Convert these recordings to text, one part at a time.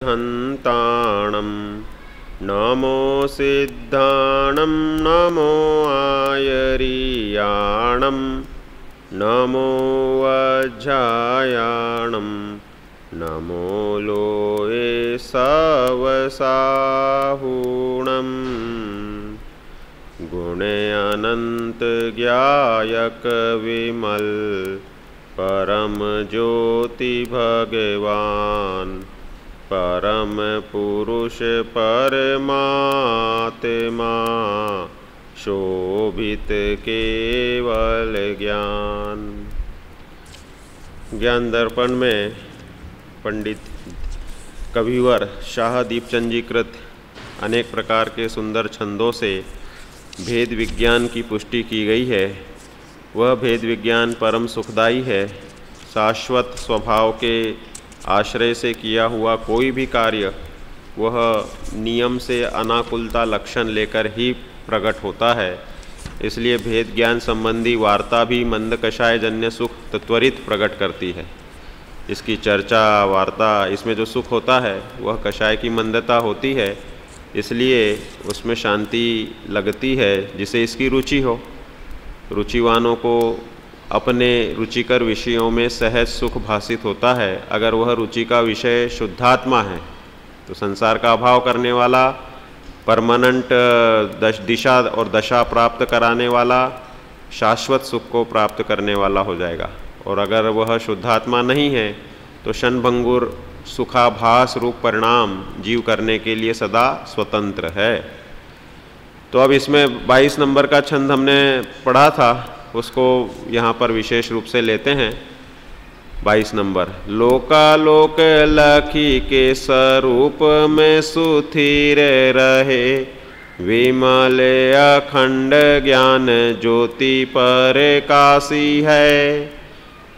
हन्ताणं नमो सिद्धाणं नमो आयर्याणं नमो वज्रायाणं नमो लोये सवसाहुणं गुणे अनंत ज्ञायक विमल परम ज्योति भगवान परम पुरुष परमात्मा शोभित केवल ज्ञान। ज्ञान दर्पण में पंडित कविवर शाह दीपचंद जी कृत अनेक प्रकार के सुंदर छंदों से भेद विज्ञान की पुष्टि की गई है। वह भेद विज्ञान परम सुखदायी है। शाश्वत स्वभाव के आश्रय से किया हुआ कोई भी कार्य वह नियम से अनाकुलता लक्षण लेकर ही प्रकट होता है। इसलिए भेद ज्ञान संबंधी वार्ता भी मंद कषाय जन्य सुख त्वरित प्रकट करती है। इसकी चर्चा वार्ता इसमें जो सुख होता है वह कषाय की मंदता होती है, इसलिए उसमें शांति लगती है जिसे इसकी रुचि हो। रुचिवानों को अपने रुचिकर विषयों में सहज सुख भासित होता है। अगर वह रुचि का विषय शुद्धात्मा है तो संसार का अभाव करने वाला, परमानेंट दिशा और दशा प्राप्त कराने वाला, शाश्वत सुख को प्राप्त करने वाला हो जाएगा। और अगर वह शुद्धात्मा नहीं है तो क्षणभंगुर सुखाभास रूप परिणाम जीव करने के लिए सदा स्वतंत्र है। तो अब इसमें 22 नंबर का छंद हमने पढ़ा था, उसको यहाँ पर विशेष रूप से लेते हैं। 22 नंबर। लोकालोक लखी के स्वरूप में सुथिर रहे, विमल अखंड ज्ञान ज्योति पर काशी है।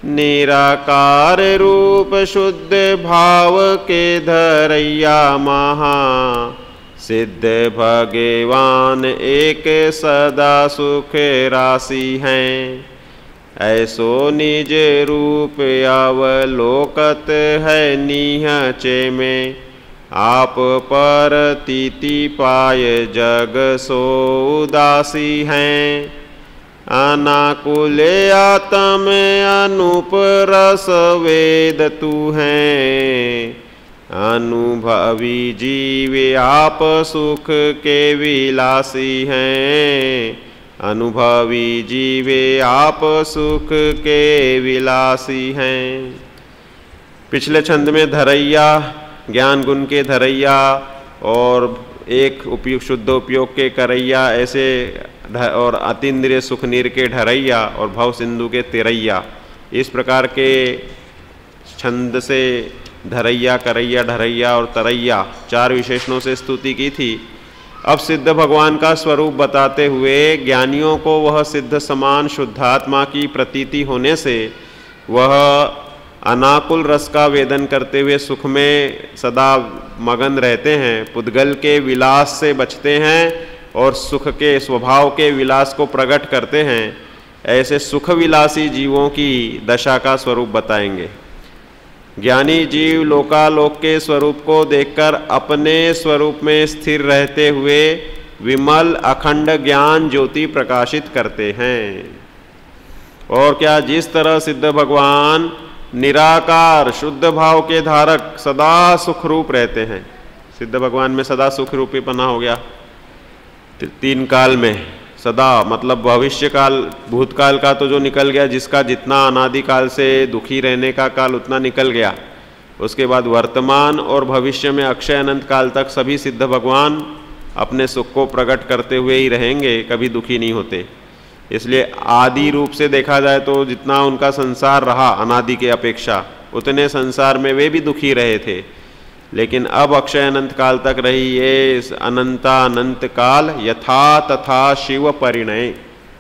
निराकार रूप शुद्ध भाव के धरैया महा, सिद्ध भगवान एक सदा सुख राशि हैं। ऐसो निज रूप अवलोकत है निहचे में, आप पर तीति पाय जग सो उदासी हैं। अनाकुल आत्म अनूप रस वेद तू हैं, अनुभवी जीव आप सुख के विलासी हैं। अनुभवी जीव आप सुख के विलासी हैं। पिछले छंद में धरैया, ज्ञान गुण के धरैया और एक उपयुक्त शुद्ध उपयोग के करैया, ऐसे और अतीन्द्रिय सुख नीर के ढरैया और भव सिंधु के तिरैया, इस प्रकार के छंद से धरैया, करैया, ढरैया और तरैया 4 विशेषणों से स्तुति की थी। अब सिद्ध भगवान का स्वरूप बताते हुए ज्ञानियों को वह सिद्ध समान शुद्धात्मा की प्रतीति होने से वह अनाकुल रस का वेदन करते हुए सुख में सदा मगन रहते हैं, पुद्गल के विलास से बचते हैं और सुख के स्वभाव के विलास को प्रकट करते हैं। ऐसे सुख विलासी जीवों की दशा का स्वरूप बताएंगे। ज्ञानी जीव लोकालोक के स्वरूप को देखकर अपने स्वरूप में स्थिर रहते हुए विमल अखंड ज्ञान ज्योति प्रकाशित करते हैं। और क्या, जिस तरह सिद्ध भगवान निराकार शुद्ध भाव के धारक सदा सुख रूप रहते हैं। सिद्ध भगवान में सदा सुख रूपी पना हो गया। 3 काल में सदा, मतलब भविष्य काल, भूतकाल का तो जो निकल गया, जिसका जितना अनादिकाल से दुखी रहने का काल उतना निकल गया। उसके बाद वर्तमान और भविष्य में अक्षय अनंत काल तक सभी सिद्ध भगवान अपने सुख को प्रकट करते हुए ही रहेंगे, कभी दुखी नहीं होते। इसलिए आदि रूप से देखा जाए तो जितना उनका संसार रहा अनादि के अपेक्षा, उतने संसार में वे भी दुखी रहे थे। लेकिन अब अक्षय अनंत काल तक रही ये अनंत काल यथा तथा शिव परिणय,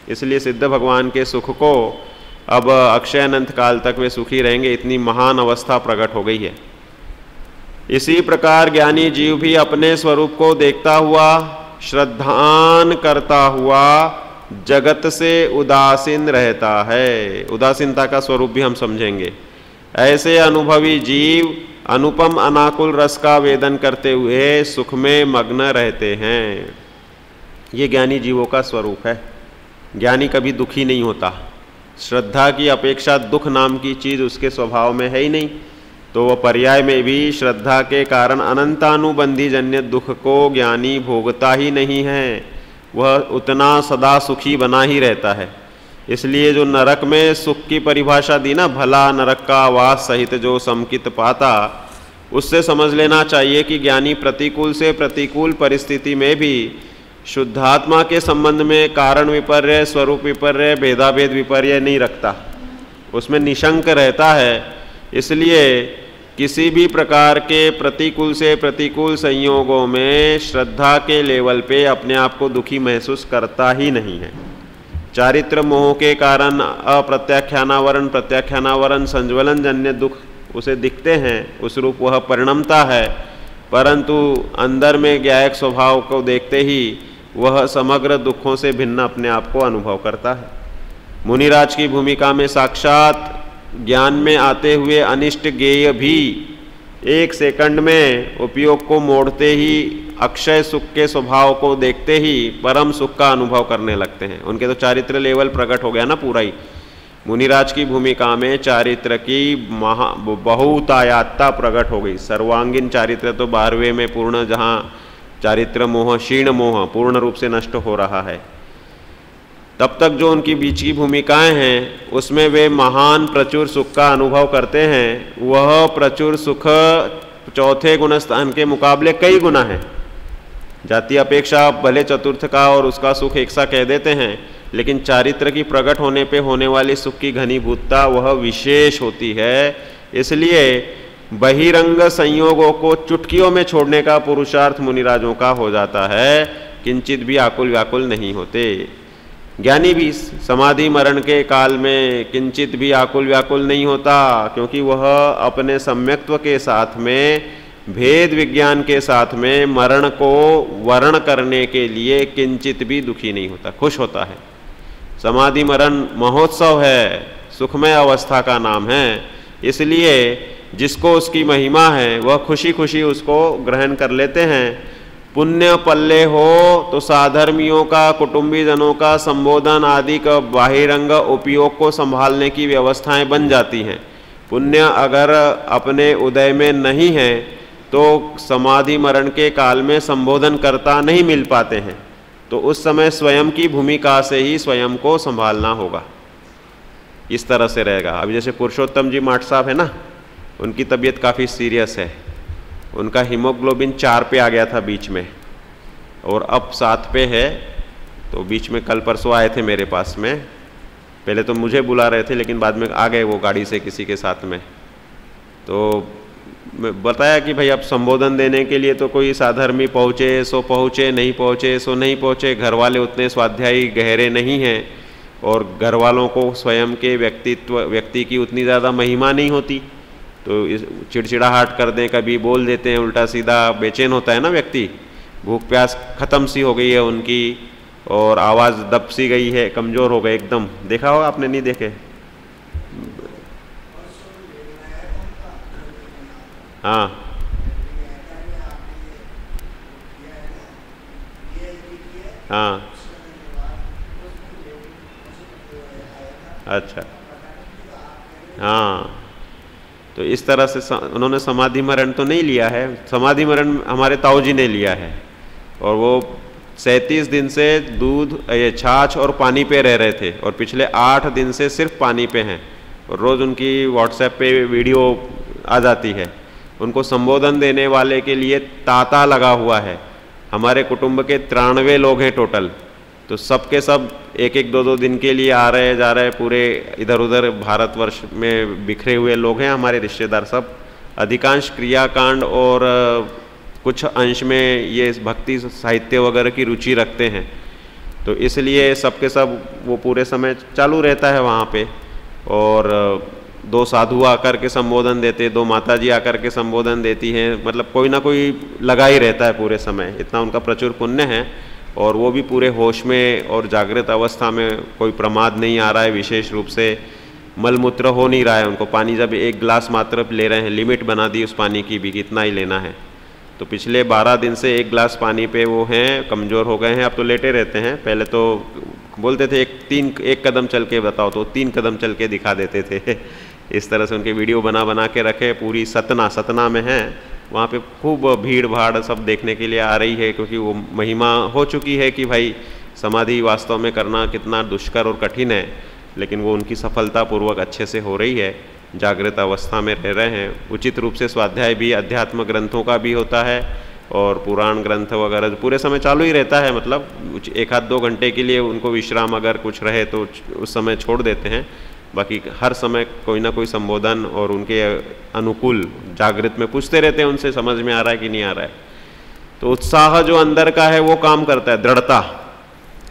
इसलिए सिद्ध भगवान के सुख को अब अक्षय अनंत काल तक वे सुखी रहेंगे, इतनी महान अवस्था प्रकट हो गई है। इसी प्रकार ज्ञानी जीव भी अपने स्वरूप को देखता हुआ, श्रद्धान करता हुआ जगत से उदासीन रहता है। उदासीनता का स्वरूप भी हम समझेंगे। ऐसे अनुभवी जीव अनुपम अनाकुल रस का वेदन करते हुए सुख में मग्न रहते हैं। ये ज्ञानी जीवों का स्वरूप है। ज्ञानी कभी दुखी नहीं होता। श्रद्धा की अपेक्षा दुख नाम की चीज़ उसके स्वभाव में है ही नहीं, तो वह पर्याय में भी श्रद्धा के कारण अनंतानुबंधी जन्य दुख को ज्ञानी भोगता ही नहीं है, वह उतना सदा सुखी बना ही रहता है। इसलिए जो नरक में सुख की परिभाषा दी ना, भला नरक का वास सहित जो समकित पाता, उससे समझ लेना चाहिए कि ज्ञानी प्रतिकूल से प्रतिकूल परिस्थिति में भी शुद्धात्मा के संबंध में कारण विपर्य, स्वरूप विपर्य, भेदाभेद विपर्य नहीं रखता, उसमें निशंक रहता है। इसलिए किसी भी प्रकार के प्रतिकूल से प्रतिकूल संयोगों में श्रद्धा के लेवल पे अपने आप को दुखी महसूस करता ही नहीं है। चारित्र मोह के कारण अप्रत्याख्यानावरण, प्रत्याख्यानावरण, संज्वलन जन्य दुख उसे दिखते हैं, उस रूप वह परिणमता है, परंतु अंदर में ज्ञायक स्वभाव को देखते ही वह समग्र दुखों से भिन्न अपने आप को अनुभव करता है। मुनिराज की भूमिका में साक्षात ज्ञान में आते हुए अनिष्ट ज्ञेय भी एक सेकंड में उपयोग को मोड़ते ही अक्षय सुख के स्वभाव को देखते ही परम सुख का अनुभव करने लगते हैं। उनके तो चारित्र लेवल प्रकट हो गया ना पूरा ही। मुनिराज की भूमिका में चारित्र की बहुतायातता प्रकट हो गई। सर्वांगीण चारित्र तो 12वें में पूर्ण, जहाँ चारित्र मोह, क्षीण मोह पूर्ण रूप से नष्ट हो रहा है। तब तक जो उनकी बीच की भूमिकाएं हैं उसमें वे महान प्रचुर सुख का अनुभव करते हैं। वह प्रचुर सुख चौथे गुणस्थान के मुकाबले कई गुना है। जाति अपेक्षा भले चतुर्थ का और उसका सुख एक सा कह देते हैं, लेकिन चारित्र की प्रकट होने पे होने वाली सुख की घनीभूतता वह विशेष होती है। इसलिए बहिरंग संयोगों को चुटकियों में छोड़ने का पुरुषार्थ मुनिराजों का हो जाता है, किंचित भी आकुल व्याकुल नहीं होते। ज्ञानी भी समाधि मरण के काल में किंचित भी आकुल व्याकुल नहीं होता, क्योंकि वह अपने सम्यक्त्व के साथ में, भेद विज्ञान के साथ में मरण को वर्ण करने के लिए किंचित भी दुखी नहीं होता, खुश होता है। समाधि मरण महोत्सव है, सुखमय अवस्था का नाम है। इसलिए जिसको उसकी महिमा है वह खुशी खुशी उसको ग्रहण कर लेते हैं। पुण्य पल्ले हो तो साधर्मियों का, कुटुंबी जनों का संबोधन आदि का बाहिरंग उपयोग को संभालने की व्यवस्थाएं बन जाती हैं। पुण्य अगर अपने उदय में नहीं है तो समाधि मरण के काल में संबोधन करता नहीं मिल पाते हैं, तो उस समय स्वयं की भूमिका से ही स्वयं को संभालना होगा। इस तरह से रहेगा। अभी जैसे पुरुषोत्तम जी माठ साहब है ना, उनकी तबीयत काफ़ी सीरियस है। उनका हीमोग्लोबिन 4 पे आ गया था बीच में, और अब 7 पे है। तो बीच में कल परसों आए थे मेरे पास में, पहले तो मुझे बुला रहे थे लेकिन बाद में आ गए वो गाड़ी से किसी के साथ में। तो बताया कि भाई अब संबोधन देने के लिए तो कोई साधर्मी पहुँचे सो पहुँचे, नहीं पहुँचे सो नहीं पहुँचे। घर वाले उतने स्वाध्यायी गहरे नहीं हैं, और घर वालों को स्वयं के व्यक्ति की उतनी ज़्यादा महिमा नहीं होती, तो चिड़चिड़ाहट कर दें, कभी बोल देते हैं उल्टा सीधा, बेचैन होता है ना व्यक्ति। भूख प्यास खत्म सी हो गई है उनकी, और आवाज़ दब सी गई है, कमज़ोर हो गए एकदम। देखा होगा आपने, नहीं देखे? हाँ हाँ, अच्छा, हाँ। तो इस तरह से उन्होंने समाधि मरण तो नहीं लिया है। समाधि मरण हमारे ताऊ जी ने लिया है, और वो 37 दिन से दूध, ये छाछ और पानी पे रह रहे थे, और पिछले 8 दिन से सिर्फ पानी पे हैं। और रोज़ उनकी व्हाट्सएप पे वीडियो आ जाती है। उनको संबोधन देने वाले के लिए तांता लगा हुआ है। हमारे कुटुंब के 93 लोग हैं टोटल, तो सब के सब 1-1, 2-2 दिन के लिए आ रहे जा रहे, पूरे इधर उधर भारतवर्ष में बिखरे हुए लोग हैं हमारे रिश्तेदार सब। अधिकांश क्रियाकांड और कुछ अंश में ये भक्ति साहित्य वगैरह की रुचि रखते हैं, तो इसलिए सब के सब वो पूरे समय चालू रहता है वहाँ पे। और 2 साधु आकर के संबोधन देते, 2 माताजी आकर के संबोधन देती हैं, मतलब कोई ना कोई लगा ही रहता है पूरे समय। इतना उनका प्रचुर पुण्य है, और वो भी पूरे होश में और जागृत अवस्था में, कोई प्रमाद नहीं आ रहा है विशेष रूप से। मलमूत्र हो नहीं रहा है उनको, पानी जब एक गिलास मात्र ले रहे हैं, लिमिट बना दी उस पानी की भी कितना ही लेना है, तो पिछले 12 दिन से 1 गिलास पानी पे वो हैं, कमज़ोर हो गए हैं, अब तो लेटे रहते हैं। पहले तो बोलते थे एक कदम चल के बताओ, तो 3 कदम चल के दिखा देते थे। इस तरह से उनके वीडियो बना के रखे। पूरी सतना में है, वहाँ पे खूब भीड़ भाड़ सब देखने के लिए आ रही है, क्योंकि वो महिमा हो चुकी है कि भाई समाधि वास्तव में करना कितना दुष्कर और कठिन है, लेकिन वो उनकी सफलतापूर्वक अच्छे से हो रही है, जागृत अवस्था में रह रहे हैं। उचित रूप से स्वाध्याय भी अध्यात्म ग्रंथों का भी होता है और पुराण ग्रंथ वगैरह पूरे समय चालू ही रहता है, मतलब 1-2 घंटे के लिए उनको विश्राम अगर कुछ रहे तो उस समय छोड़ देते हैं, बाकी हर समय कोई ना कोई संबोधन और उनके अनुकूल जागृत में पूछते रहते हैं उनसे, समझ में आ रहा है कि नहीं आ रहा है। तो उत्साह जो अंदर का है वो काम करता है, दृढ़ता।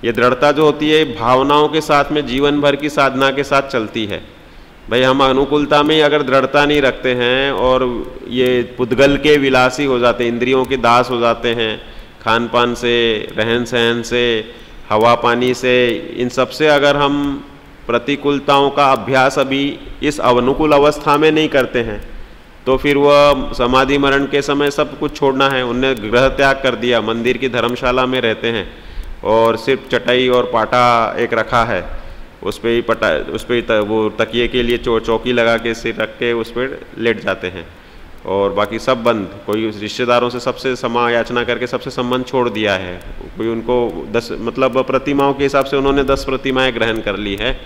ये दृढ़ता जो होती है भावनाओं के साथ में जीवन भर की साधना के साथ चलती है। भाई हम अनुकूलता में अगर दृढ़ता नहीं रखते हैं और ये पुद्गल के विलासी हो जाते हैं, इंद्रियों के दास हो जाते हैं, खान पान से, रहन सहन से, हवा पानी से, इन सब से अगर हम प्रतिकूलताओं का अभ्यास अभी इस अनुकूल अवस्था में नहीं करते हैं, तो फिर वह समाधि मरण के समय सब कुछ छोड़ना है। उनने गृह त्याग कर दिया, मंदिर की धर्मशाला में रहते हैं और सिर्फ चटाई और पाटा एक रखा है, उस पर वो तकिए के लिए चौकी लगा के सिर रख के उस पर लेट जाते हैं और बाकी सब बंद। कोई रिश्तेदारों से सबसे क्षमा याचना करके सबसे संबंध छोड़ दिया है। कोई उनको 10 मतलब प्रतिमाओं के हिसाब से उन्होंने 10 प्रतिमाएं ग्रहण कर ली है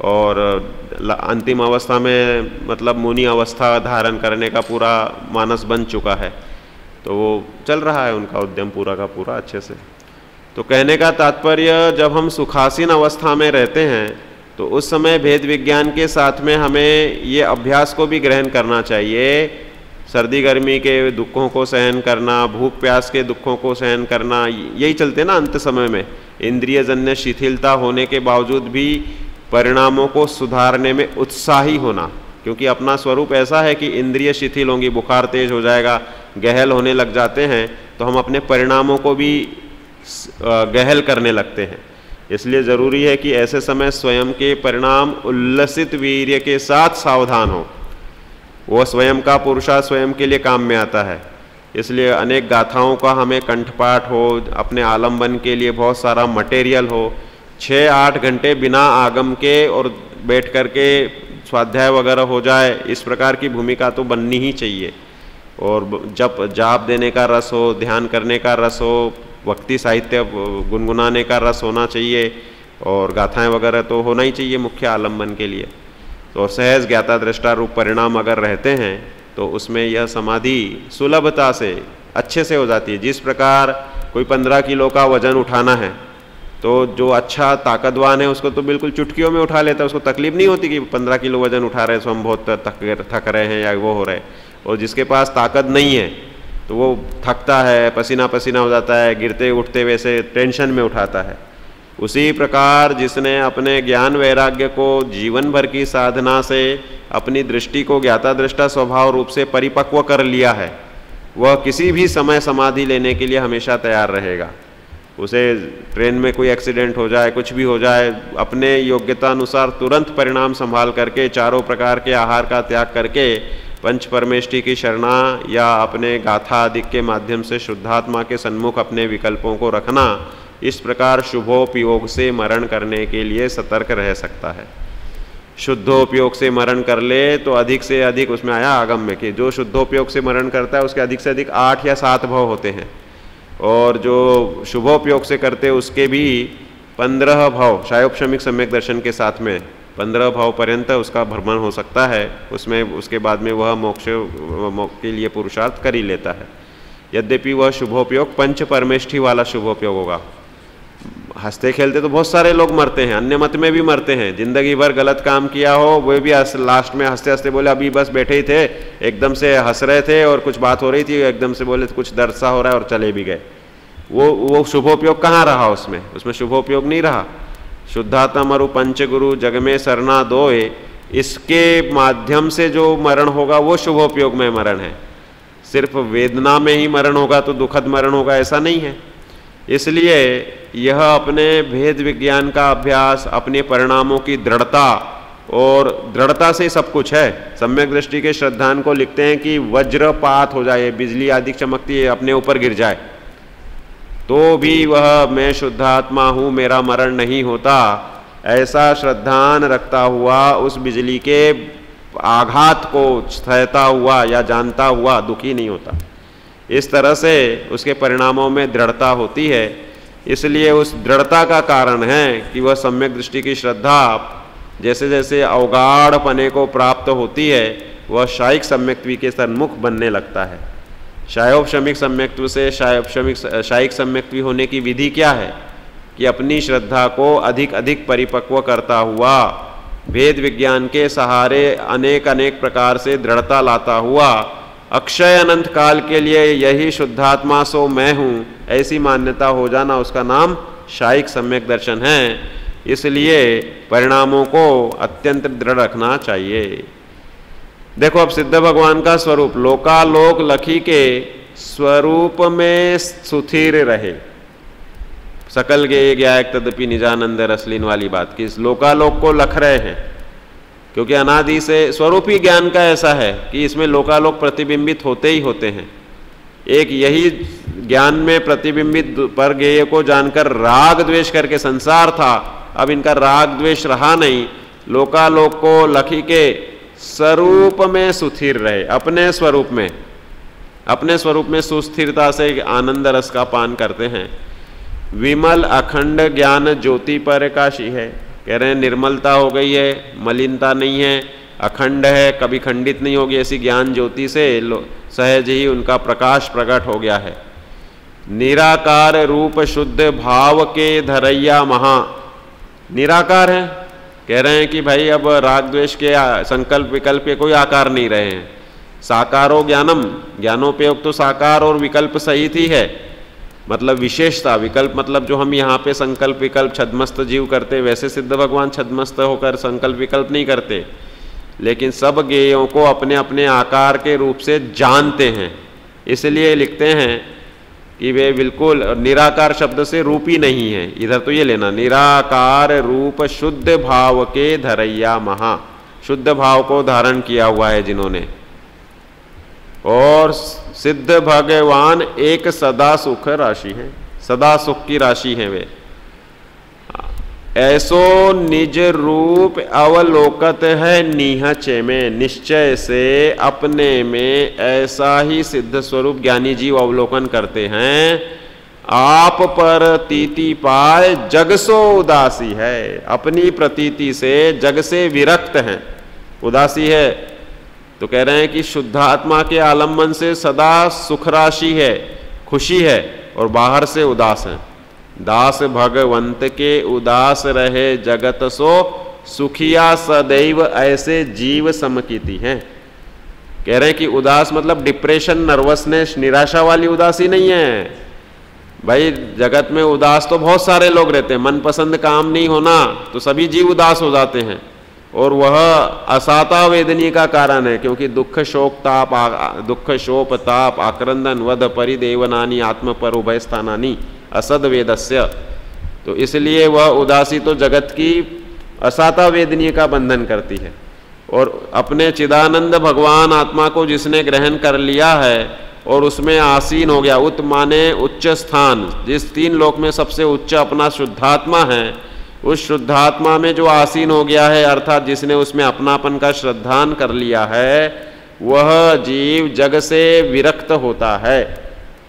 और अंतिम अवस्था में मतलब मुनि अवस्था धारण करने का पूरा मानस बन चुका है। तो वो चल रहा है उनका उद्यम पूरा का पूरा अच्छे से। तो कहने का तात्पर्य, जब हम सुखासीन अवस्था में रहते हैं तो उस समय भेद विज्ञान के साथ में हमें ये अभ्यास को भी ग्रहण करना चाहिए। सर्दी गर्मी के दुखों को सहन करना, भूख प्यास के दुखों को सहन करना, यही चलते ना अंत समय में। इंद्रिय जन्य शिथिलता होने के बावजूद भी परिणामों को सुधारने में उत्साही होना, क्योंकि अपना स्वरूप ऐसा है कि इंद्रिय शिथिल होंगी, बुखार तेज हो जाएगा, गहल होने लग जाते हैं, तो हम अपने परिणामों को भी गहल करने लगते हैं। इसलिए ज़रूरी है कि ऐसे समय स्वयं के परिणाम उल्लसित वीर्य के साथ सावधान हो। वह स्वयं का पुरुषार्थ स्वयं के लिए काम में आता है। इसलिए अनेक गाथाओं का हमें कंठपाठ हो, अपने आलम्बन के लिए बहुत सारा मटेरियल हो, 6-8 घंटे बिना आगम के और बैठ कर के स्वाध्याय वगैरह हो जाए, इस प्रकार की भूमिका तो बननी ही चाहिए। और जाप देने का रस हो, ध्यान करने का रस हो, भक्ति साहित्य गुनगुनाने का रस होना चाहिए और गाथाएं वगैरह तो होना ही चाहिए मुख्य आलम्बन के लिए। तो सहज ज्ञाता दृष्टा रूप परिणाम अगर रहते हैं तो उसमें यह समाधि सुलभता से अच्छे से हो जाती है। जिस प्रकार कोई 15 किलो का वजन उठाना है तो जो अच्छा ताकतवान है उसको तो बिल्कुल चुटकियों में उठा लेता है, उसको तकलीफ नहीं होती कि 15 किलो वजन उठा रहे हैं तो हम बहुत थक रहे हैं या वो हो रहे हैं। और जिसके पास ताकत नहीं है तो वो थकता है, पसीना पसीना हो जाता है, गिरते उठते वैसे टेंशन में उठाता है। उसी प्रकार जिसने अपने ज्ञान वैराग्य को जीवन भर की साधना से अपनी दृष्टि को ज्ञाता दृष्टा स्वभाव रूप से परिपक्व कर लिया है, वह किसी भी समय समाधि लेने के लिए हमेशा तैयार रहेगा। उसे ट्रेन में कोई एक्सीडेंट हो जाए, कुछ भी हो जाए, अपने योग्यता अनुसार तुरंत परिणाम संभाल करके, चारों प्रकार के आहार का त्याग करके पंच परमेष्टि की शरणा या अपने गाथा आदि के माध्यम से शुद्धात्मा के सन्मुख अपने विकल्पों को रखना, इस प्रकार शुभोपयोग से मरण करने के लिए सतर्क रह सकता है। शुद्धोपयोग से मरण कर ले तो अधिक से अधिक, उसमें आया आगम में कि जो शुद्धोपयोग से मरण करता है उसके अधिक से अधिक 8 या 7 भाव होते हैं, और जो शुभोपयोग से करते उसके भी 15 भाव शायोपशमिक सम्यक दर्शन के साथ में 15 भाव पर्यंत उसका भ्रमण हो सकता है। उसमें उसके बाद में वह मोक्ष के लिए पुरुषार्थ कर ही लेता है। यद्यपि वह शुभोपयोग पंच परमेष्ठि वाला शुभोपयोग होगा। हंसते खेलते तो बहुत सारे लोग मरते हैं, अन्य मत में भी मरते हैं, जिंदगी भर गलत काम किया हो वो भी लास्ट में हंसते हंसते बोले अभी बस बैठे ही थे, एकदम से हंस रहे थे और कुछ बात हो रही थी, एकदम से बोले कुछ दर्द सा हो रहा है और चले भी गए। वो शुभोपयोग कहाँ रहा? उसमें शुभोपयोग नहीं रहा। शुद्धात्मा मरु पंचगुरु जग में सरना दोए, इसके माध्यम से जो मरण होगा वो शुभोपयोग में मरण है। सिर्फ वेदना में ही मरण होगा तो दुखद मरण होगा ऐसा नहीं है। इसलिए यह अपने भेद विज्ञान का अभ्यास, अपने परिणामों की दृढ़ता और दृढ़ता से सब कुछ है। सम्यक दृष्टि के श्रद्धान को लिखते हैं कि वज्रपात हो जाए, बिजली आदि चमकती है अपने ऊपर गिर जाए तो भी वह मैं शुद्धात्मा हूँ, मेरा मरण नहीं होता, ऐसा श्रद्धान रखता हुआ उस बिजली के आघात को सहता हुआ या जानता हुआ दुखी नहीं होता। इस तरह से उसके परिणामों में दृढ़ता होती है। इसलिए उस दृढ़ता का कारण है कि वह सम्यक दृष्टि की श्रद्धा जैसे जैसे अवगाढ़ पने को प्राप्त होती है वह शायिक सम्यक्त्व के सन्मुख बनने लगता है। शायोपशमिक सम्यक्त्व से शायिक सम्यक्त्व होने की विधि क्या है कि अपनी श्रद्धा को अधिक अधिक परिपक्व करता हुआ वेद विज्ञान के सहारे अनेक अनेक प्रकार से दृढ़ता लाता हुआ अक्षय अनंत काल के लिए यही शुद्धात्मा सो मैं हूँ ऐसी मान्यता हो जाना, उसका नाम शायिक सम्यक दर्शन है। इसलिए परिणामों को अत्यंत दृढ़ रखना चाहिए। देखो अब सिद्ध भगवान का स्वरूप लोकालोक लखी के स्वरूप में सुथिर रहे, सकल गे ज्ञायक तदपि निजानंद रसलीन वाली बात कि इस लोकालोक को लख रहे हैं, क्योंकि अनादि से स्वरूपी ज्ञान का ऐसा है कि इसमें लोकालोक प्रतिबिंबित होते ही होते हैं। एक यही ज्ञान में प्रतिबिंबित पर गेय को जानकर राग द्वेष करके संसार था, अब इनका राग द्वेष रहा नहीं, लोकालोक को लखी के स्वरूप में सुथिर रहे, अपने स्वरूप में सुस्थिरता से आनंद रस का पान करते हैं। विमल अखंड ज्ञान ज्योति प्रकाशी है, कह रहे हैं निर्मलता हो गई है, मलिनता नहीं है, अखंड है, कभी खंडित नहीं होगी, ऐसी ज्ञान ज्योति से सहज ही उनका प्रकाश प्रकट हो गया है। निराकार रूप शुद्ध भाव के धरैया महा, निराकार है, कह रहे हैं कि भाई अब राग द्वेष के संकल्प विकल्प के कोई आकार नहीं रहे हैं। साकारो ज्ञानम, ज्ञानोपयोग तो साकार और विकल्प सहित ही है, मतलब विशेषता। विकल्प मतलब जो हम यहाँ पे संकल्प विकल्प छद्मस्त जीव करते, वैसे सिद्ध भगवान छद्मस्त होकर संकल्प विकल्प नहीं करते, लेकिन सब ज्ञेयों को अपने अपने आकार के रूप से जानते हैं। इसलिए लिखते हैं कि वे बिल्कुल निराकार शब्द से रूप ही नहीं है, इधर तो ये लेना, निराकार रूप शुद्ध भाव के धरैया महा, शुद्ध भाव को धारण किया हुआ है जिन्होंने। और सिद्ध भगवान एक सदा सुख राशि है, सदा सुख की राशि है वे। ऐसो निज रूप अवलोकत है निहचे में, निश्चय से अपने में ऐसा ही सिद्ध स्वरूप ज्ञानी जीव अवलोकन करते हैं। आप प्रतीति पाए जग सो उदासी है, अपनी प्रतीति से जग से विरक्त हैं, उदासी है। तो कह रहे हैं कि शुद्धात्मा के आलम्बन से सदा सुख राशि है, खुशी है, और बाहर से उदास है। दास भगवंत के उदास रहे जगत सो सुखिया सदैव, ऐसे जीव समकीति हैं। कह रहे हैं कि उदास मतलब डिप्रेशन, नर्वसनेस, निराशा वाली उदासी नहीं है भाई। जगत में उदास तो बहुत सारे लोग रहते हैं, मनपसंद काम नहीं होना तो सभी जीव उदास हो जाते हैं, और वह असाता वेदनी का कारण है, क्योंकि दुख शोक ताप आक्रंदन वध परिदेवनानी आत्म पर उभय स्थानानी असद वेदस्य। तो इसलिए वह उदासी तो जगत की असाता वेदनी का बंधन करती है। और अपने चिदानंद भगवान आत्मा को जिसने ग्रहण कर लिया है और उसमें आसीन हो गया, उत माने उच्च स्थान, जिस तीन लोक में सबसे उच्च अपना शुद्धात्मा है, उस शुद्धात्मा में जो आसीन हो गया है, अर्थात जिसने उसमें अपनापन का श्रद्धान कर लिया है, वह जीव जग से विरक्त होता है।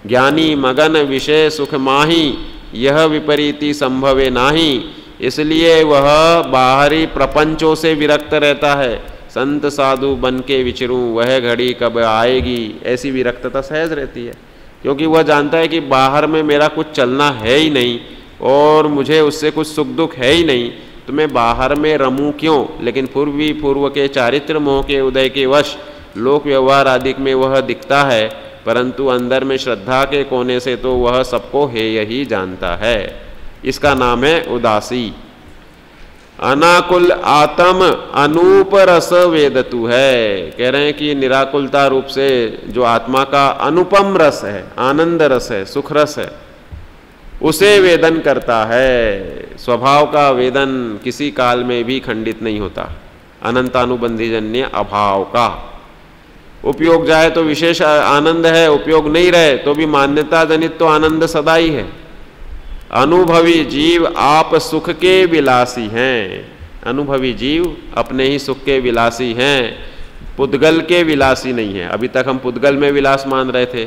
ज्ञानी मगन विषय सुख माही, यह विपरीति संभवे नाही। इसलिए वह बाहरी प्रपंचों से विरक्त रहता है। संत साधु बन के विचरूं, वह घड़ी कब आएगी, ऐसी विरक्तता सहज रहती है, क्योंकि वह जानता है कि बाहर में मेरा कुछ चलना है ही नहीं और मुझे उससे कुछ सुख दुख है ही नहीं, तो मैं बाहर में रमूं क्यों। लेकिन पूर्व के चारित्र मोह के उदय के वश लोक व्यवहार आदि में वह दिखता है, परंतु अंदर में श्रद्धा के कोने से तो वह सबको हेय ही जानता है। इसका नाम है उदासी। अनाकुल आत्म अनूप रस वेदतु है, कह रहे हैं कि निराकुलता रूप से जो आत्मा का अनुपम रस है, आनंद रस है, सुख रस है, उसे वेदन करता है। स्वभाव का वेदन किसी काल में भी खंडित नहीं होता। अनंतानुबंधी जन्य अभाव का। उपयोग जाए तो विशेष आनंद है, उपयोग नहीं रहे तो भी मान्यता जनित तो आनंद सदा ही है। अनुभवी जीव आप सुख के विलासी हैं, अनुभवी जीव अपने ही सुख के विलासी हैं, पुद्गल के विलासी नहीं है। अभी तक हम पुद्गल में विलास मान रहे थे,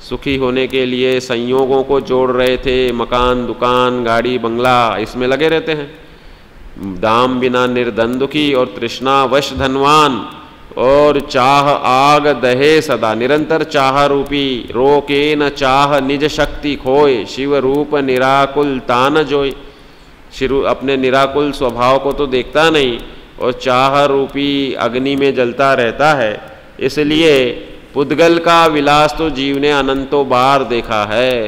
सुखी होने के लिए संयोगों को जोड़ रहे थे, मकान दुकान गाड़ी बंगला इसमें लगे रहते हैं। दाम बिना निर्धन दुखी और तृष्णा वश धनवान, और चाह आग दहे सदा, निरंतर चाह रूपी रोके न चाह निज शक्ति खोए, शिव रूप निराकुल तान जोय। शिव अपने निराकुल स्वभाव को तो देखता नहीं और चाह रूपी अग्नि में जलता रहता है। इसलिए पुद्गल का विलास तो जीव ने अनंतों बार देखा है,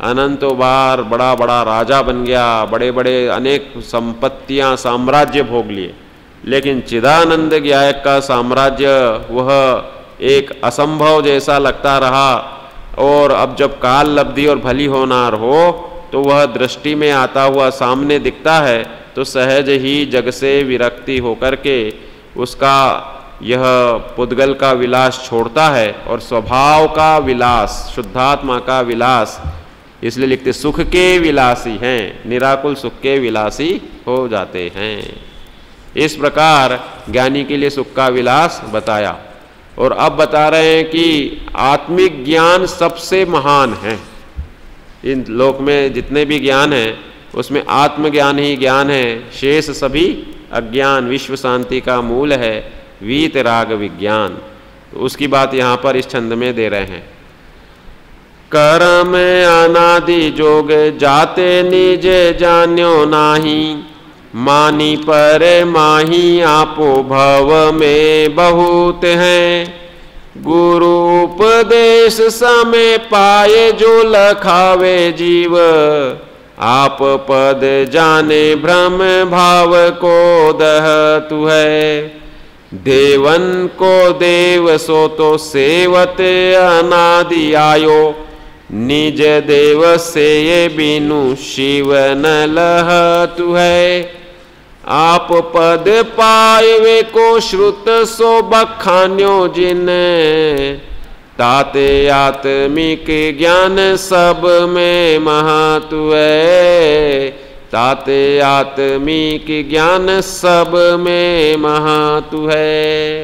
अनंतों बार बड़ा बड़ा राजा बन गया, बड़े बड़े अनेक संपत्तियां साम्राज्य भोग लिए, लेकिन चिदानंद ज्ञायक का साम्राज्य वह एक असंभव जैसा लगता रहा। और अब जब काल लब्धि और भली होनार हो तो वह दृष्टि में आता हुआ सामने दिखता है तो सहज ही जग से विरक्ति होकर के उसका यह पुद्गल का विलास छोड़ता है और स्वभाव का विलास, शुद्धात्मा का विलास, इसलिए लिखते सुख के विलासी हैं, निराकुल सुख के विलासी हो जाते हैं। इस प्रकार ज्ञानी के लिए सुख का विलास बताया। और अब बता रहे हैं कि आत्मिक ज्ञान सबसे महान है। इन लोक में जितने भी ज्ञान हैं उसमें आत्मज्ञान ही ज्ञान है, शेष सभी अज्ञान। विश्व शांति का मूल है वीत राग विज्ञान। तो उसकी बात यहाँ पर इस छंद में दे रहे हैं। कर्म अनादि जोग जाते निज जान्यो नाही, मानी पर माही आपो भव में बहुत हैं। गुरु उपदेश समय पाए जो लखावे जीव, आप पद जाने भ्रम भाव को दहतु है। देवन को देव सो तो सेवत अनादि आयो, निज देव से ये बिनु शिव न लहतु है। आप पद पाए को श्रुत सो बखान्यो जिन, ताते आत्मिक ज्ञान सब में महत्व है। ताते आत्मिक ज्ञान सब में महत्व है।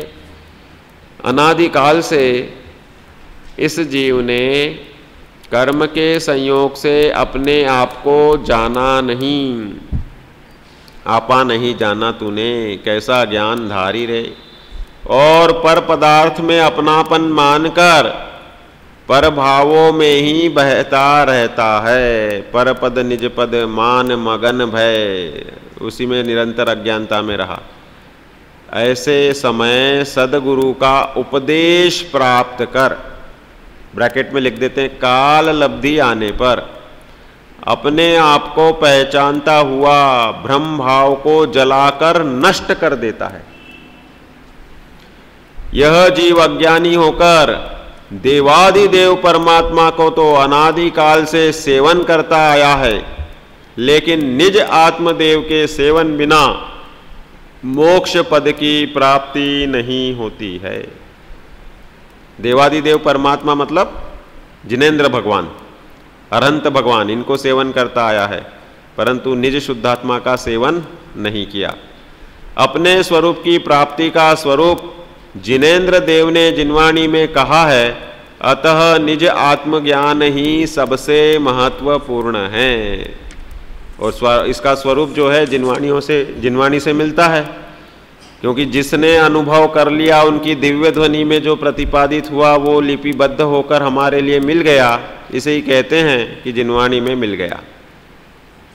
अनादिकाल से इस जीव ने कर्म के संयोग से अपने आप को जाना नहीं। आपा नहीं जाना तूने, कैसा ज्ञान धारी रे। और पर पदार्थ में अपनापन मानकर पर भावों में ही बहता रहता है। पर पद निज पद मान मगन भय, उसी में निरंतर अज्ञानता में रहा। ऐसे समय सदगुरु का उपदेश प्राप्त कर, ब्रैकेट में लिख देते हैं, काल लब्धि आने पर अपने आप को पहचानता हुआ भ्रम भाव को जलाकर नष्ट कर देता है। यह जीव अज्ञानी होकर देवादिदेव परमात्मा को तो अनादिकाल से सेवन करता आया है, लेकिन निज आत्मदेव के सेवन बिना मोक्ष पद की प्राप्ति नहीं होती है। देवादिदेव परमात्मा मतलब जिनेंद्र भगवान, अरहंत भगवान, इनको सेवन करता आया है, परंतु निज शुद्धात्मा का सेवन नहीं किया। अपने स्वरूप की प्राप्ति का स्वरूप जिनेंद्र देव ने जिनवाणी में कहा है, अतः निज आत्मज्ञान ही सबसे महत्वपूर्ण है। और इसका स्वरूप जो है जिनवाणी से मिलता है, क्योंकि जिसने अनुभव कर लिया उनकी दिव्य ध्वनि में जो प्रतिपादित हुआ वो लिपिबद्ध होकर हमारे लिए मिल गया। इसे ही कहते हैं कि जिनवाणी में मिल गया।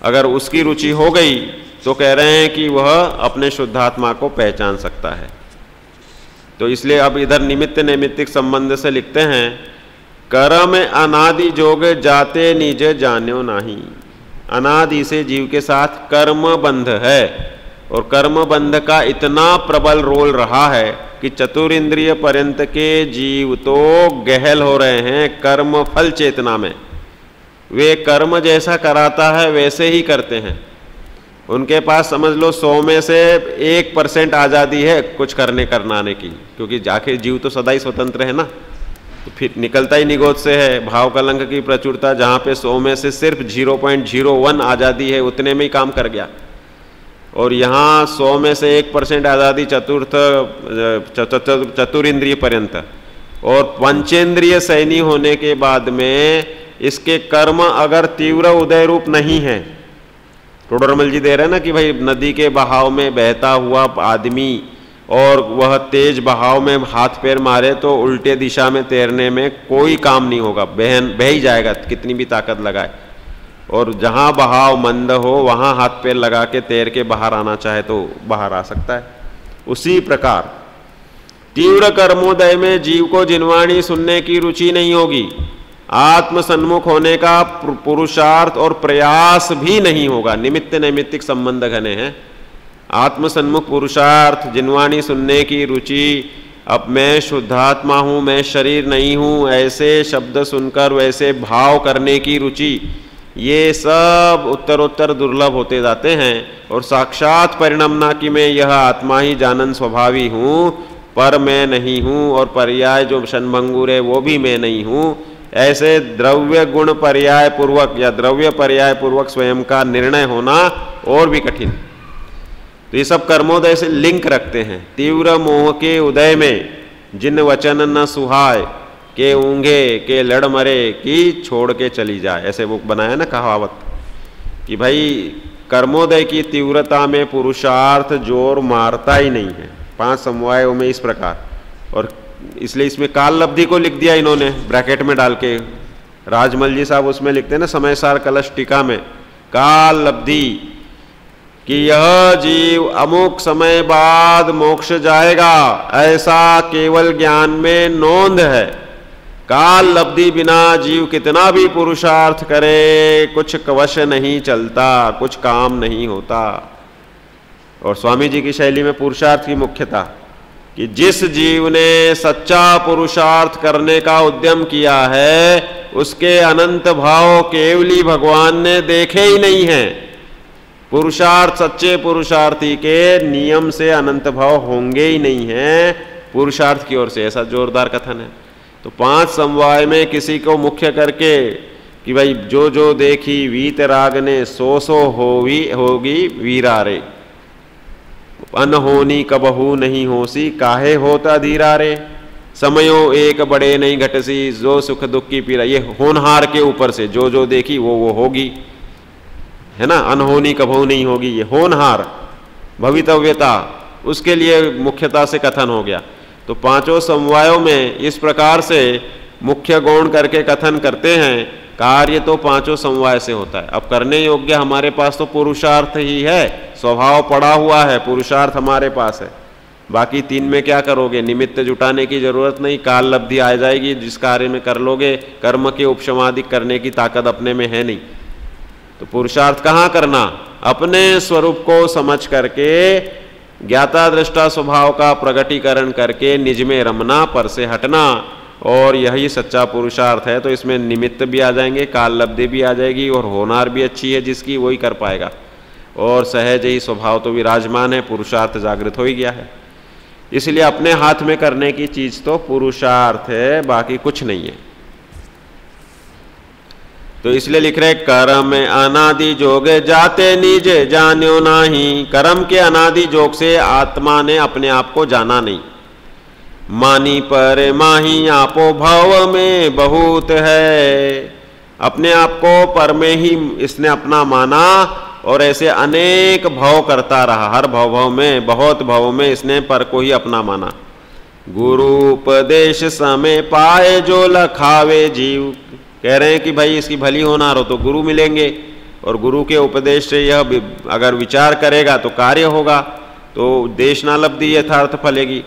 अगर उसकी रुचि हो गई तो कह रहे हैं कि वह अपने शुद्धात्मा को पहचान सकता है। तो इसलिए अब इधर निमित्त नैमित्तिक संबंध से लिखते हैं, कर्म अनादि जोग जाते निज जान्यो नाही। अनादि से जीव के साथ कर्म बंध है, और कर्म बंध का इतना प्रबल रोल रहा है कि चतुरिंद्रिय पर्यंत के जीव तो गहल हो रहे हैं कर्म फल चेतना में। वे कर्म जैसा कराता है वैसे ही करते हैं। उनके पास समझ लो 100 में से 1% आज़ादी है कुछ करने की, क्योंकि आखिर जीव तो सदा ही स्वतंत्र है ना, तो फिर निकलता ही निगोद से है। भाव कलंक की प्रचुरता, जहाँ पे 100 में से सिर्फ 0.01 आज़ादी है, उतने में ही काम कर गया। और यहाँ 100 में से 1% आज़ादी चतुरिंद्रिय पर्यंत, और पंचेंद्रिय सैनी होने के बाद में इसके कर्म अगर तीव्र उदय रूप नहीं है, टोडरमल जी दे रहे हैं ना कि भाई नदी के बहाव में बहता हुआ आदमी और वह तेज बहाव में हाथ पैर मारे तो उल्टे दिशा में तैरने में कोई काम नहीं होगा, बह ही जाएगा कितनी भी ताकत लगाए। और जहाँ बहाव मंद हो वहाँ हाथ पैर लगा के तैर के बाहर आना चाहे तो बाहर आ सकता है। उसी प्रकार तीव्र कर्मोदय में जीव को जिनवाणी सुनने की रुचि नहीं होगी, आत्म सन्मुख होने का पुरुषार्थ और प्रयास भी नहीं होगा। निमित्त नैमित्तिक संबंध घने हैं। आत्म सन्मुख पुरुषार्थ, जिनवाणी सुनने की रुचि, अब मैं शुद्धात्मा हूँ, मैं शरीर नहीं हूँ, ऐसे शब्द सुनकर वैसे भाव करने की रुचि, ये सब उत्तरोत्तर दुर्लभ होते जाते हैं। और साक्षात परिणमना कि मैं यह आत्मा ही जानन स्वभावी हूँ, पर मैं नहीं हूँ, और पर्याय जो क्षणभंगुर है वो भी मैं नहीं हूँ, ऐसे द्रव्य गुण पर्याय पूर्वक या द्रव्य पर्याय पूर्वक स्वयं का निर्णय होना और भी कठिन। तो ये सब कर्मोदय से लिंक रखते हैं। तीव्र मोह के उदय में जिन वचन न सुहाय, के ऊँघे के लड़ मरे की छोड़ के चली जाए, ऐसे वो बनाया ना कहावत कि भाई कर्मोदय की तीव्रता में पुरुषार्थ जोर मारता ही नहीं है। 5 समवायों में इस प्रकार, और इसलिए इसमें काल लब्धि को लिख दिया इन्होंने ब्रैकेट में डाल के। राजमल जी साहब उसमें लिखते हैं ना समय सार कलश टीका में, काल लब्धि कि यह जीव अमुक समय बाद मोक्ष जाएगा, ऐसा केवल ज्ञान में नोंद है। काल लब्धि बिना जीव कितना भी पुरुषार्थ करे कुछ वश नहीं चलता, कुछ काम नहीं होता। और स्वामी जी की शैली में पुरुषार्थ की मुख्यता कि जिस जीव ने सच्चा पुरुषार्थ करने का उद्यम किया है उसके अनंत भाव केवली भगवान ने देखे ही नहीं हैं। पुरुषार्थ, सच्चे पुरुषार्थी के नियम से अनंत भाव होंगे ही नहीं हैं पुरुषार्थ की ओर से, ऐसा जोरदार कथन है। तो 5 समवाय में किसी को मुख्य करके कि भाई जो जो देखी वीत राग ने सो होगी वीरा रे, अनहोनी कबहू नहीं होसी काहे होता धीरा रे, समयो एक बड़े नहीं घटसी जो सुख दुख की पीरा। ये होनहार के ऊपर से जो जो देखी वो होगी, है ना। अनहोनी कबहू नहीं होगी, ये होनहार भवितव्यता, उसके लिए मुख्यता से कथन हो गया। तो 5 समवायों में इस प्रकार से मुख्य गौण करके कथन करते हैं। कार्य तो 5 समवाय से होता है। अब करने योग्य हमारे पास तो पुरुषार्थ ही है, स्वभाव पड़ा हुआ है, पुरुषार्थ हमारे पास है। बाकी 3 में क्या करोगे, निमित्त जुटाने की जरूरत नहीं, काल लब्धि आ जाएगी जिस कार्य में कर लोगे। कर्म के उपशमादिक करने की ताकत अपने में है नहीं। तो पुरुषार्थ कहाँ करना, अपने स्वरूप को समझ करके ज्ञाता दृष्टा स्वभाव का प्रगटीकरण करके निज में रमना, पर से हटना, और यही सच्चा पुरुषार्थ है। तो इसमें निमित्त भी आ जाएंगे, काल लब्धि भी आ जाएगी, और होनार भी अच्छी है जिसकी वही कर पाएगा, और सहज ही स्वभाव तो विराजमान है, पुरुषार्थ जागृत हो ही गया है। इसलिए अपने हाथ में करने की चीज तो पुरुषार्थ है, बाकी कुछ नहीं है। तो इसलिए लिख रहे कर्म अनादि जोग जाते निज जान्यो नाही, कर्म के अनादि जोग से आत्मा ने अपने आप को जाना नहीं। मानी पर माही आपो भाव में बहुत है, अपने आप को पर में ही इसने अपना माना, और ऐसे अनेक भाव करता रहा। हर भाव में, बहुत भाव में इसने पर को ही अपना माना। गुरु उपदेश समय पाए जो लखावे जीव, कह रहे हैं कि भाई इसकी भली होनार हो तो गुरु मिलेंगे, और गुरु के उपदेश से यह अगर विचार करेगा तो कार्य होगा, तो देशना लब्धि यथार्थ फलेगी।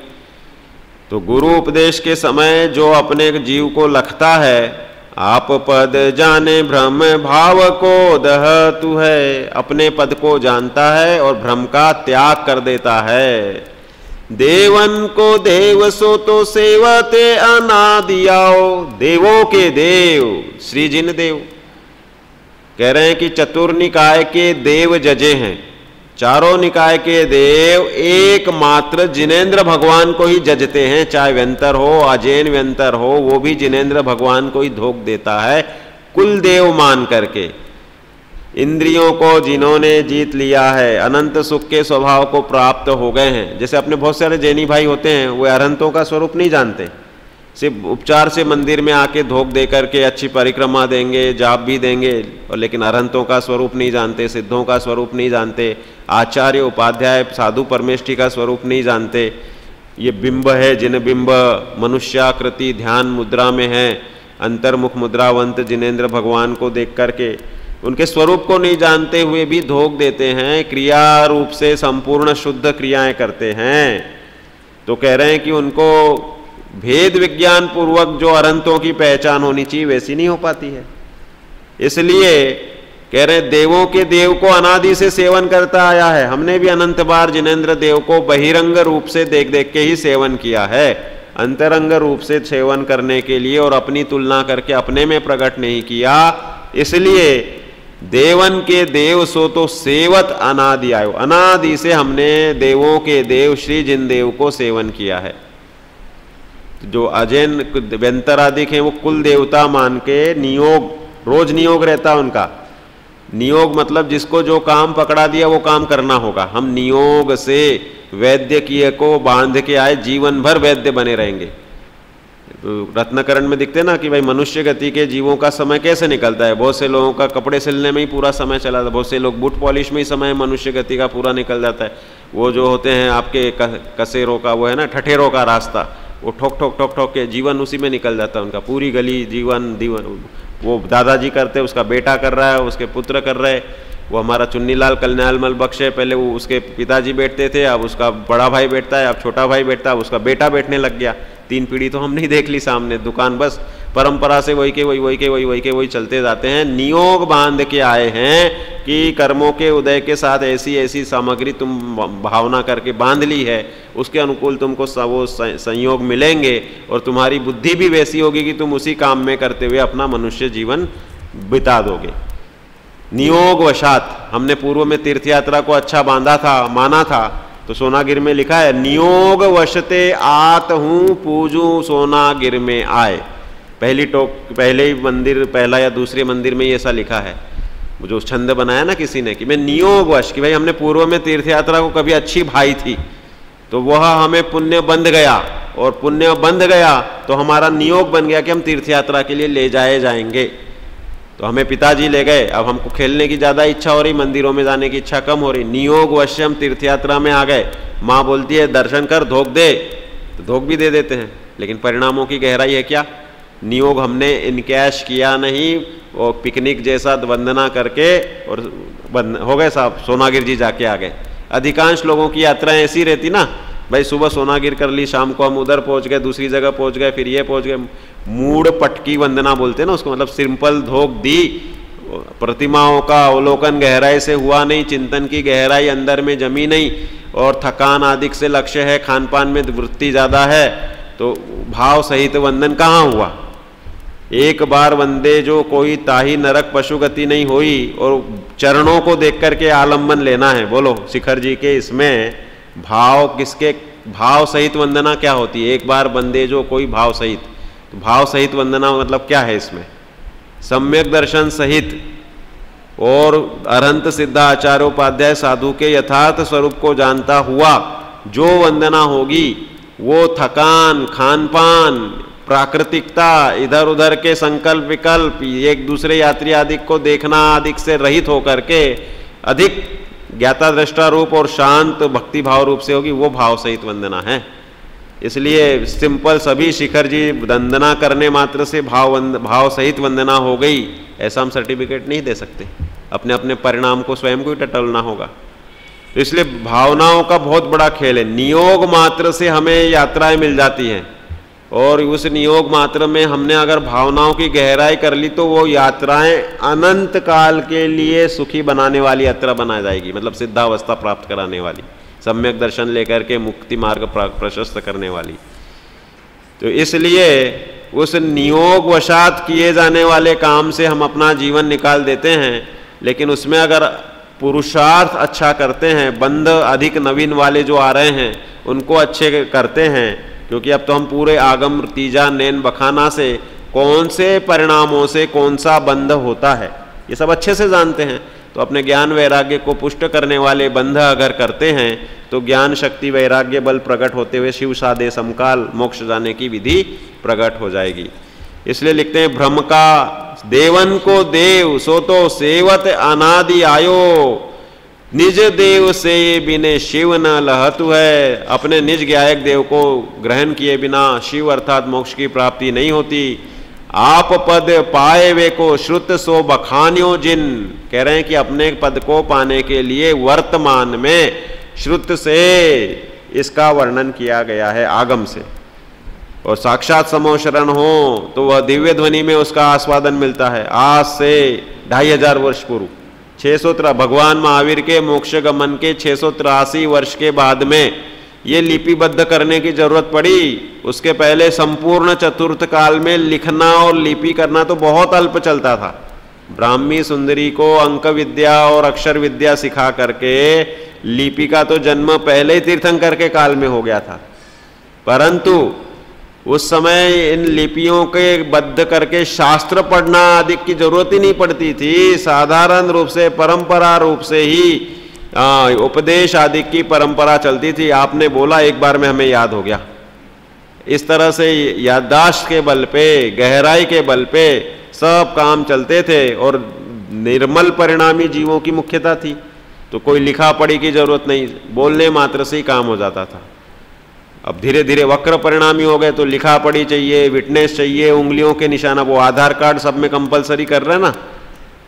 तो गुरु उपदेश के समय जो अपने जीव को लखता है, आप पद जाने भ्रम भाव को दह तू है, अपने पद को जानता है और भ्रम का त्याग कर देता है। देवन को देव सो तो सेवते अनादियाओ, देवों के देव श्री जिन देव, कह रहे हैं कि चतुर्निकाय के देव जजे हैं। चारों निकाय के देव एकमात्र जिनेंद्र भगवान को ही जजते हैं, चाहे व्यंतर हो अजैन व्यंतर हो, वो भी जिनेंद्र भगवान को ही धोख देता है कुल देव मान करके। इंद्रियों को जिन्होंने जीत लिया है, अनंत सुख के स्वभाव को प्राप्त हो गए हैं। जैसे अपने बहुत सारे जैनी भाई होते हैं, वे अरहंतों का स्वरूप नहीं जानते, सिर्फ उपचार से मंदिर में आके धोख दे करके अच्छी परिक्रमा देंगे, जाप भी देंगे, और लेकिन अरहंतों का स्वरूप नहीं जानते, सिद्धों का स्वरूप नहीं जानते, आचार्य उपाध्याय साधु परमेष्ठी का स्वरूप नहीं जानते। ये बिंब है, जिन बिंब मनुष्याकृति ध्यान मुद्रा में है, अंतर्मुख मुद्रावंत जिनेंद्र भगवान को देख करके उनके स्वरूप को नहीं जानते हुए भी धोख देते हैं, क्रिया रूप से संपूर्ण शुद्ध क्रियाएं करते हैं। तो कह रहे हैं कि उनको भेद विज्ञान पूर्वक जो अरहंतों की पहचान होनी चाहिए वैसी नहीं हो पाती है। इसलिए कह रहे देवों के देव को अनादि से सेवन करता आया है। हमने भी अनंत बार जिनेंद्र देव को बहिरंग रूप से देख देख के ही सेवन किया है, अंतरंग रूप से सेवन करने के लिए और अपनी तुलना करके अपने में प्रकट नहीं किया। इसलिए देवन के देव सो तो सेवत अनादि आयो, अनादि से हमने देवों के देव श्री जिन देव को सेवन किया है। जो अजैन व्यंतरादिक हैं वो कुल देवता मान के नियोग, रोज नियोग रहता है उनका। नियोग मतलब जिसको जो काम पकड़ा दिया वो काम करना होगा। हम नियोग से वैद्य किए को बांध के आए, जीवन भर वैद्य बने रहेंगे। रत्नकरण में दिखते ना कि भाई मनुष्य गति के जीवों का समय कैसे निकलता है। बहुत से लोगों का कपड़े सिलने में ही पूरा समय चला था, बहुत से लोग बूट पॉलिश में ही समय मनुष्य गति का पूरा निकल जाता है। वो जो होते हैं आपके कसेरों का, वो है ना ठठेरों का रास्ता, वो ठोक ठोक ठोक ठोक के जीवन उसी में निकल जाता है उनका, पूरी गली जीवन। वो दादाजी करते, उसका बेटा कर रहा है, उसके पुत्र कर रहे। वो हमारा चुन्नीलाल कल्याणमल बख्श है, पहले वो उसके पिताजी बैठते थे, अब उसका बड़ा भाई बैठता है, अब छोटा भाई बैठता है, अब उसका बेटा बैठने लग गया। 3 पीढ़ी तो हम नहीं देख ली सामने, दुकान बस परंपरा से वही के वही चलते जाते हैं। नियोग बांध के आए हैं कि कर्मों के उदय के साथ ऐसी ऐसी सामग्री तुम भावना करके बांध ली है, उसके अनुकूल तुमको वो संयोग मिलेंगे और तुम्हारी बुद्धि भी वैसी होगी कि तुम उसी काम में करते हुए अपना मनुष्य जीवन बिता दोगे। नियोग वशात हमने पूर्व में तीर्थ यात्रा को अच्छा बांधा था, माना था, तो सोनागिर में लिखा है नियोग वशते आत हूँ पूजू सोनागिर में आए। पहले ही मंदिर, पहला या दूसरे मंदिर में ये ऐसा लिखा है, जो छंद बनाया ना किसी ने कि मैं नियोग वश, कि भाई हमने पूर्व में तीर्थ यात्रा को कभी अच्छी भाई थी तो वह हमें पुण्य बंध गया, और पुण्य बंध गया तो हमारा नियोग बन गया कि हम तीर्थ यात्रा के लिए ले जाए जाएंगे। तो हमें पिताजी ले गए, अब हमको खेलने की ज़्यादा इच्छा हो रही, मंदिरों में जाने की इच्छा कम हो रही, नियोग वश हम तीर्थ यात्रा में आ गए। माँ बोलती है दर्शन कर, धोख दे, तो धोख भी दे देते हैं, लेकिन परिणामों की गहराई है क्या? नियोग हमने इनकैश किया नहीं, और पिकनिक जैसा वंदना करके और हो गए साहब, सोनागिर जी जाके आ गए। अधिकांश लोगों की यात्राएं ऐसी रहती ना, भाई सुबह सोनागिर कर ली, शाम को हम उधर पहुंच गए, दूसरी जगह पहुंच गए, फिर ये पहुंच गए। मूड पटकी वंदना बोलते हैं ना उसको, मतलब सिंपल धोख दी, प्रतिमाओं का अवलोकन गहराई से हुआ नहीं, चिंतन की गहराई अंदर में जमी नहीं, और थकान आदि से लक्ष्य है, खान पान में वृत्ति ज़्यादा है, तो भाव सहित वंदन कहाँ हुआ? एक बार वंदे जो कोई ताही नरक पशुगति नहीं हुई, और चरणों को देख करके आलम्बन लेना है। बोलो शिखर जी के इसमें भाव किसके, भाव सहित वंदना क्या होती है? एक बार वंदे जो कोई भाव सहित, तो भाव सहित वंदना मतलब क्या है इसमें? सम्यक दर्शन सहित और अरहंत सिद्धाचार्योपाध्याय साधु के यथार्थ स्वरूप को जानता हुआ जो वंदना होगी, वो थकान, खान पान, प्राकृतिकता, इधर उधर के संकल्प विकल्प, एक दूसरे यात्री आदि को देखना आदि से रहित होकर के अधिक ज्ञाता दृष्टा रूप और शांत भक्ति भाव रूप से होगी, वो भाव सहित वंदना है। इसलिए सिंपल सभी शिखर जी वंदना करने मात्र से भाव सहित वंदना हो गई, ऐसा हम सर्टिफिकेट नहीं दे सकते। अपने अपने परिणाम को स्वयं को ही टटोलना होगा। तो इसलिए भावनाओं का बहुत बड़ा खेल है। नियोग मात्र से हमें यात्राएं मिल जाती हैं, और उस नियोग मात्र में हमने अगर भावनाओं की गहराई कर ली तो वो यात्राएं अनंत काल के लिए सुखी बनाने वाली यात्रा बना जाएगी, मतलब सिद्धावस्था प्राप्त कराने वाली, सम्यक दर्शन लेकर के मुक्ति मार्ग प्रशस्त करने वाली। तो इसलिए उस नियोग वशात किए जाने वाले काम से हम अपना जीवन निकाल देते हैं, लेकिन उसमें अगर पुरुषार्थ अच्छा करते हैं, बंध अधिक नवीन वाले जो आ रहे हैं उनको अच्छे करते हैं, क्योंकि अब तो हम पूरे आगम तीजा नैन बखाना से कौन से परिणामों से कौन सा बंध होता है ये सब अच्छे से जानते हैं। तो अपने ज्ञान वैराग्य को पुष्ट करने वाले बंध अगर करते हैं तो ज्ञान शक्ति वैराग्य बल प्रकट होते हुए शिव साधे समकाल मोक्ष जाने की विधि प्रकट हो जाएगी। इसलिए लिखते हैं भ्रम का देवन को देव सो तो सेवत अनादि आयो, निज देव से बिने शिव न लहतु है। अपने निज ज्ञायक देव को ग्रहण किए बिना शिव अर्थात मोक्ष की प्राप्ति नहीं होती। आप पद पाए वे को श्रुत सो बखान्यो जिन, कह रहे हैं कि अपने पद को पाने के लिए वर्तमान में श्रुत से इसका वर्णन किया गया है आगम से, और साक्षात समोशरण हो तो वह दिव्य ध्वनि में उसका आस्वादन मिलता है। आज से 2500 वर्ष पूर्व 600 भगवान महावीर के मोक्ष गमन के 683 वर्ष के बाद में ये लिपिबद्ध करने की जरूरत पड़ी। उसके पहले संपूर्ण चतुर्थ काल में लिखना और लिपि करना तो बहुत अल्प चलता था। ब्राह्मी सुंदरी को अंक विद्या और अक्षर विद्या सिखा करके लिपि का तो जन्म पहले ही तीर्थंकर के काल में हो गया था, परंतु उस समय इन लिपियों के बद्ध करके शास्त्र पढ़ना आदि की जरूरत ही नहीं पड़ती थी। साधारण रूप से परंपरा रूप से ही उपदेश आदि की परंपरा चलती थी। आपने बोला एक बार में हमें याद हो गया। इस तरह से याददाश्त के बल पे, गहराई के बल पे सब काम चलते थे और निर्मल परिणामी जीवों की मुख्यता थी। तो कोई लिखा पढ़ी की जरूरत नहीं, बोलने मात्र से ही काम हो जाता था। अब धीरे धीरे वक्र परिणामी हो गए तो लिखा पढ़ी चाहिए, विटनेस चाहिए, उंगलियों के निशाना। वो आधार कार्ड सब में कंपलसरी कर रहे हैं ना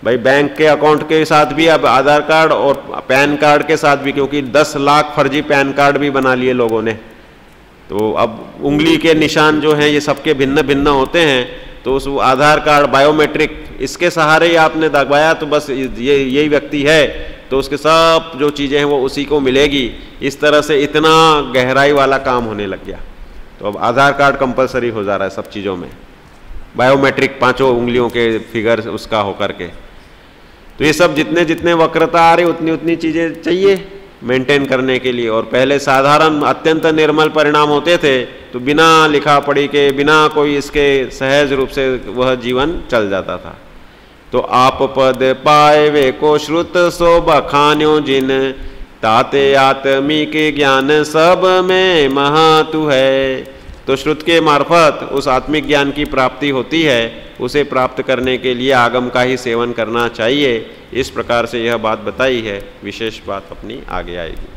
भाई, बैंक के अकाउंट के साथ भी अब आधार कार्ड और पैन कार्ड के साथ भी, क्योंकि 10 लाख फर्जी पैन कार्ड भी बना लिए लोगों ने। तो अब उंगली के निशान जो हैं ये सबके भिन्न भिन्न होते हैं, तो उस आधार कार्ड बायोमेट्रिक इसके सहारे ही आपने दबाया तो बस ये यही व्यक्ति है, तो उसके सब जो चीज़ें हैं वो उसी को मिलेगी। इस तरह से इतना गहराई वाला काम होने लग गया। तो अब आधार कार्ड कंपलसरी हो जा रहा है सब चीज़ों में, बायोमेट्रिक 5 उंगलियों के फिगर उसका होकर के। तो ये सब जितने जितने वक्रता आ रही उतनी उतनी चीज़ें चाहिए मेंटेन करने के लिए। और पहले साधारण अत्यंत निर्मल परिणाम होते थे, तो बिना लिखा पढ़ी के, बिना कोई इसके सहज रूप से वह जीवन चल जाता था। तो आप पद पाए वे को श्रुत सो बखान्यो जिन, ताते आत्मिक ज्ञान सब में महतु है। तो श्रुत के मार्फत उस आत्मिक ज्ञान की प्राप्ति होती है। उसे प्राप्त करने के लिए आगम का ही सेवन करना चाहिए। इस प्रकार से यह बात बताई है, विशेष बात अपनी आगे आएगी।